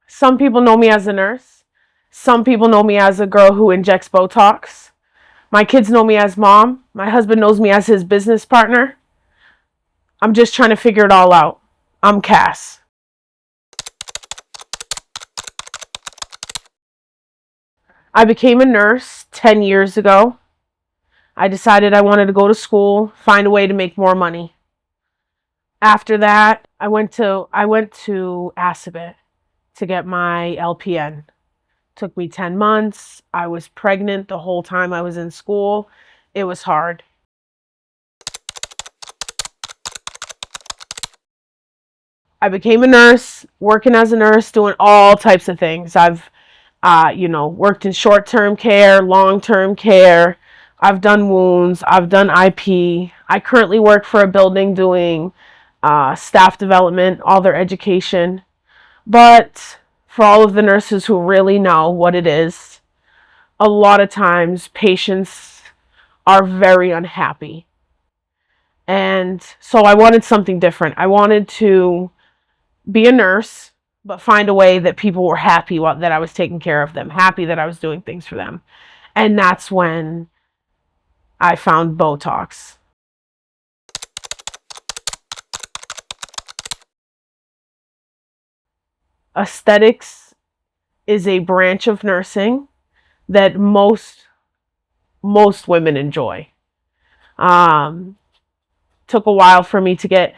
Some people know me as a nurse. Some people know me as a girl who injects Botox. My kids know me as mom. My husband knows me as his business partner. I'm just trying to figure it all out. I'm Cass. I became a nurse 10 years ago. I decided I wanted to go to school, find a way to make more money. After that, I went to Assabet to get my LPN. Took me 10 months. I was pregnant the whole time I was in school. It was hard. I became a nurse, working as a nurse, doing all types of things. I've, worked in short-term care, long-term care. I've done wounds. I've done IP. I currently work for a building doing staff development, all their education. But for all of the nurses who really know what it is, a lot of times patients are very unhappy. And so I wanted something different. I wanted to be a nurse, but find a way that people were happy that I was taking care of them, happy that I was doing things for them. And that's when I found Botox. Aesthetics is a branch of nursing that most women enjoy. Um, Took a while for me to get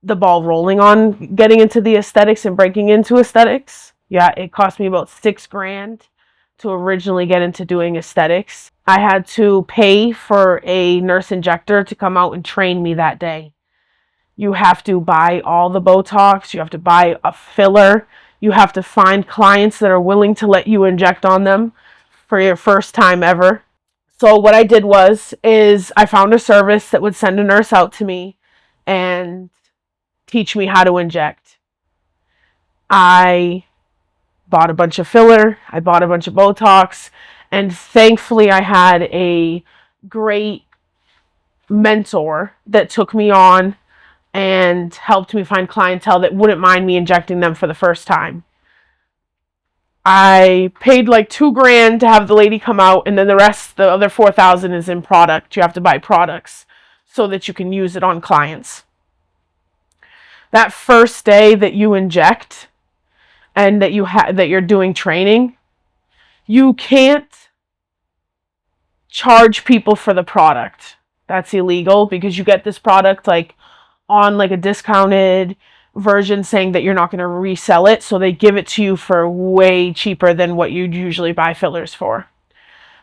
the ball rolling on getting into the aesthetics and breaking into aesthetics. Yeah, it cost me about $6,000 to originally get into doing aesthetics. I had to pay for a nurse injector to come out and train me that day. You have to buy all the Botox, you have to buy a filler, you have to find clients that are willing to let you inject on them for your first time ever. So what I did is I found a service that would send a nurse out to me and teach me how to inject. I bought a bunch of filler, I bought a bunch of Botox, and thankfully I had a great mentor that took me on and helped me find clientele that wouldn't mind me injecting them for the first time. I paid like $2,000 to have the lady come out, and then the other 4,000 is in product. You have to buy products so that you can use it on clients. That first day that you inject and that you're doing training, you can't charge people for the product. That's illegal because you get this product like on like a discounted version saying that you're not going to resell it, so they give it to you for way cheaper than what you'd usually buy fillers for.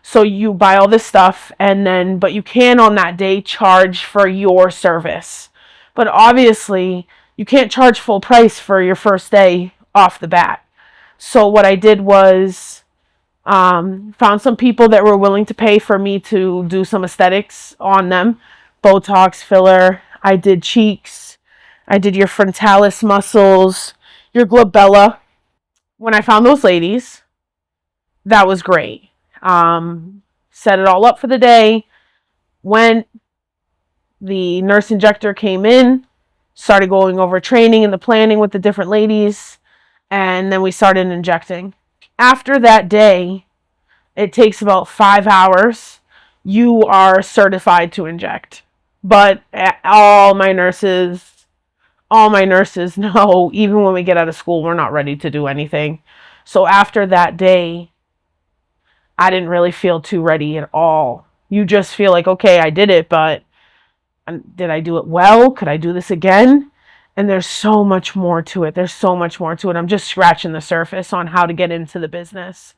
So you buy all this stuff but you can on that day charge for your service. But obviously, you can't charge full price for your first day off the bat. So what I did was found some people that were willing to pay for me to do some aesthetics on them. Botox, filler. I did cheeks. I did your frontalis muscles, your glabella. When I found those ladies, that was great. Set it all up for the day. When the nurse injector came in, started going over training and the planning with the different ladies, and then we started injecting. After that day, it takes about 5 hours. You are certified to inject. But all my nurses know, even when we get out of school, we're not ready to do anything. So after that day, I didn't really feel too ready at all. You just feel like, okay, I did it, but did I do it well? Could I do this again? And there's so much more to it. There's so much more to it. I'm just scratching the surface on how to get into the business.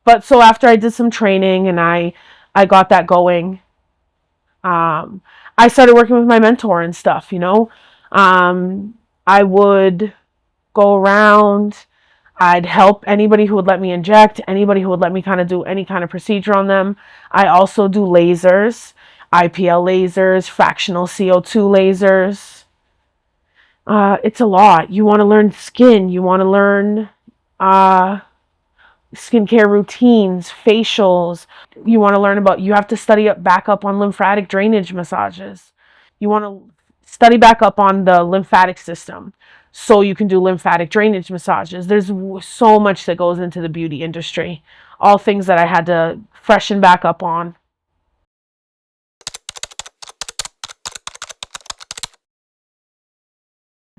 But so after I did some training and I got that going, I started working with my mentor and stuff, you know. I would go around, I'd help anybody who would let me inject, anybody who would let me kind of do any kind of procedure on them. I also do lasers, IPL lasers, fractional CO2 lasers. It's a lot. You want to learn skin, you want to learn skincare routines, facials. You have to study back up on lymphatic drainage massages. You want to study back up on the lymphatic system. so you can do lymphatic drainage massages. There's so much that goes into the beauty industry. All things that I had to freshen back up on.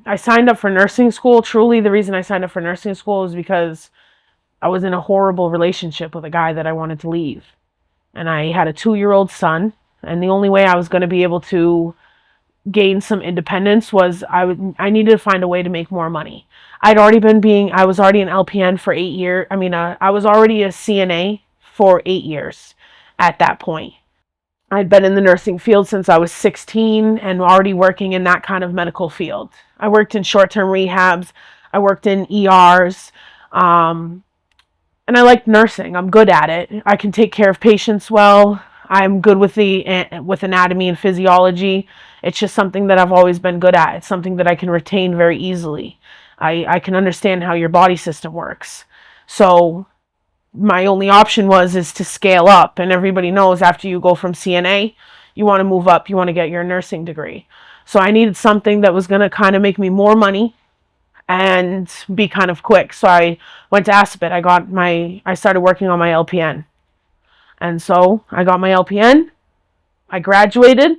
I signed up for nursing school. Truly, the reason I signed up for nursing school is because I was in a horrible relationship with a guy that I wanted to leave. And I had a 2-year-old son. And the only way I was going to be able to gain some independence was I needed to find a way to make more money. I was already an LPN for 8 years. I was already a CNA for 8 years at that point. I'd been in the nursing field since I was 16 and already working in that kind of medical field. I worked in short-term rehabs. I worked in ERs. And I like nursing. I'm good at it. I can take care of patients well. I'm good with anatomy and physiology. It's just something that I've always been good at. It's something that I can retain very easily. I can understand how your body system works. So my only option is to scale up. And everybody knows after you go from CNA, you want to move up. You want to get your nursing degree. So I needed something that was going to kind of make me more money and be kind of quick. So I went to Aspet. I started working on my LPN. And so I got my LPN. I graduated.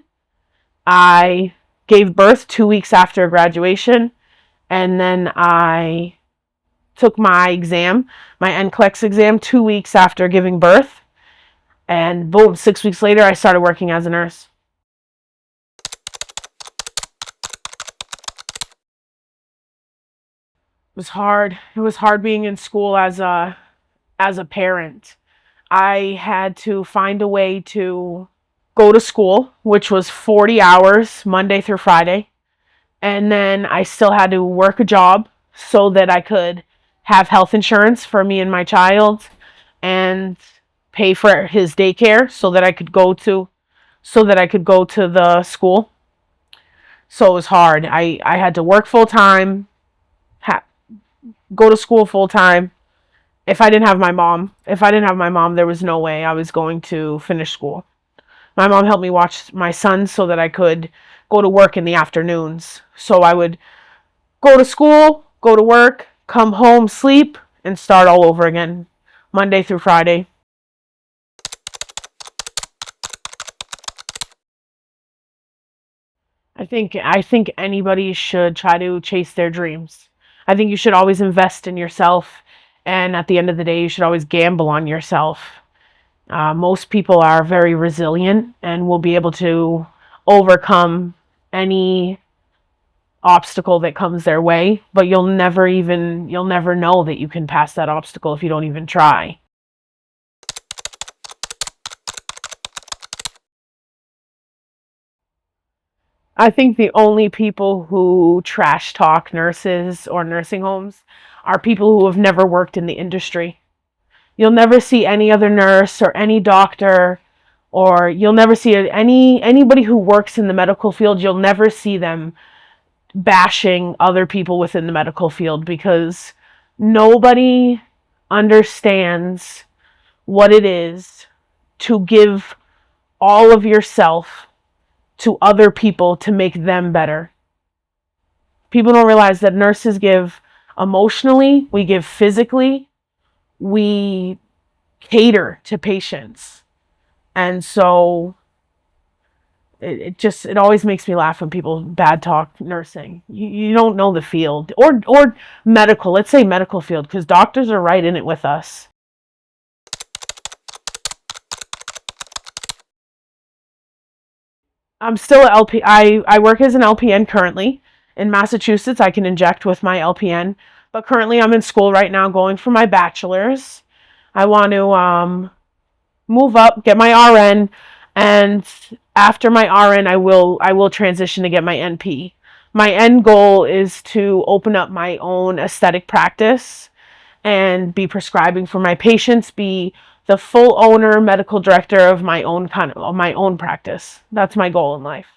I gave birth 2 weeks after graduation. And then I took my exam, my NCLEX exam, 2 weeks after giving birth. And boom, 6 weeks later, I started working as a nurse. It was hard. It was hard being in school as a parent. I had to find a way to go to school, which was 40 hours Monday through Friday. And then I still had to work a job so that I could have health insurance for me and my child and pay for his daycare so that I could go to the school. So it was hard. I had to work full time, go to school full time. If I didn't have my mom, there was no way I was going to finish school. My mom helped me watch my son so that I could go to work in the afternoons. So I would go to school, go to work, come home, sleep, and start all over again, Monday through Friday. I think anybody should try to chase their dreams. I think you should always invest in yourself, and at the end of the day, you should always gamble on yourself. Most people are very resilient and will be able to overcome any obstacle that comes their way, but you'll never know that you can pass that obstacle if you don't even try. I think the only people who trash talk nurses or nursing homes are people who have never worked in the industry. You'll never see any other nurse or any doctor, or you'll never see anybody who works in the medical field. You'll never see them bashing other people within the medical field, because nobody understands what it is to give all of yourself to other people to make them better. People don't realize that nurses give emotionally, we give physically, we cater to patients. And so it always makes me laugh when people bad talk nursing. You don't know the field or medical. Let's say medical field, because doctors are right in it with us. I'm still an LP. I work as an LPN currently in Massachusetts. I can inject with my LPN, but currently I'm in school right now going for my bachelor's. I want to move up, get my RN, and after my RN, I will transition to get my NP. My end goal is to open up my own aesthetic practice and be prescribing for my patients, be the full owner, medical director of my own practice. That's my goal in life.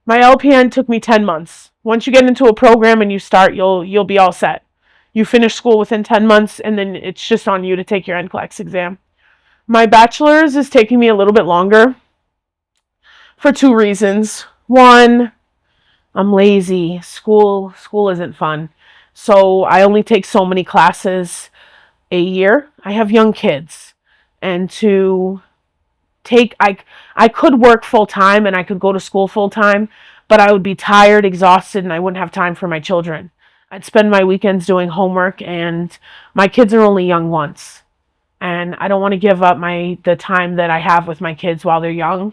My LPN took me 10 months. Once you get into a program and you start, you'll be all set. You finish school within 10 months, and then it's just on you to take your NCLEX exam. My bachelor's is taking me a little bit longer, for two reasons. One, I'm lazy. School isn't fun. So I only take so many classes a year. I have young kids. And to take I could work full time and I could go to school full time, but I would be tired, exhausted, and I wouldn't have time for my children. I'd spend my weekends doing homework, and my kids are only young once. And I don't want to give up the time that I have with my kids while they're young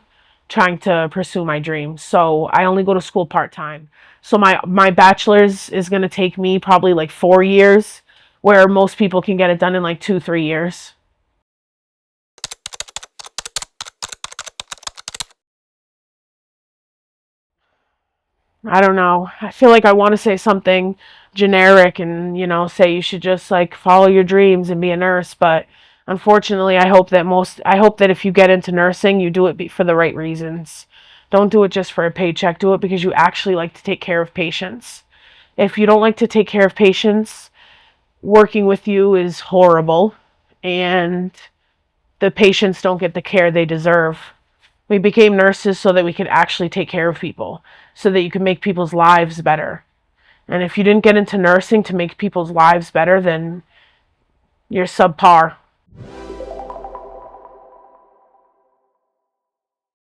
trying to pursue my dreams. So I only go to school part-time. So my bachelor's is going to take me probably like 4 years, where most people can get it done in like 2-3 years. I don't know. I feel like I want to say something generic and, say you should just like follow your dreams and be a nurse, but unfortunately, I hope that if you get into nursing, you do it for the right reasons. Don't do it just for a paycheck. Do it because you actually like to take care of patients. If you don't like to take care of patients, working with you is horrible, and the patients don't get the care they deserve. We became nurses so that we could actually take care of people, so that you can make people's lives better. And if you didn't get into nursing to make people's lives better, then you're subpar.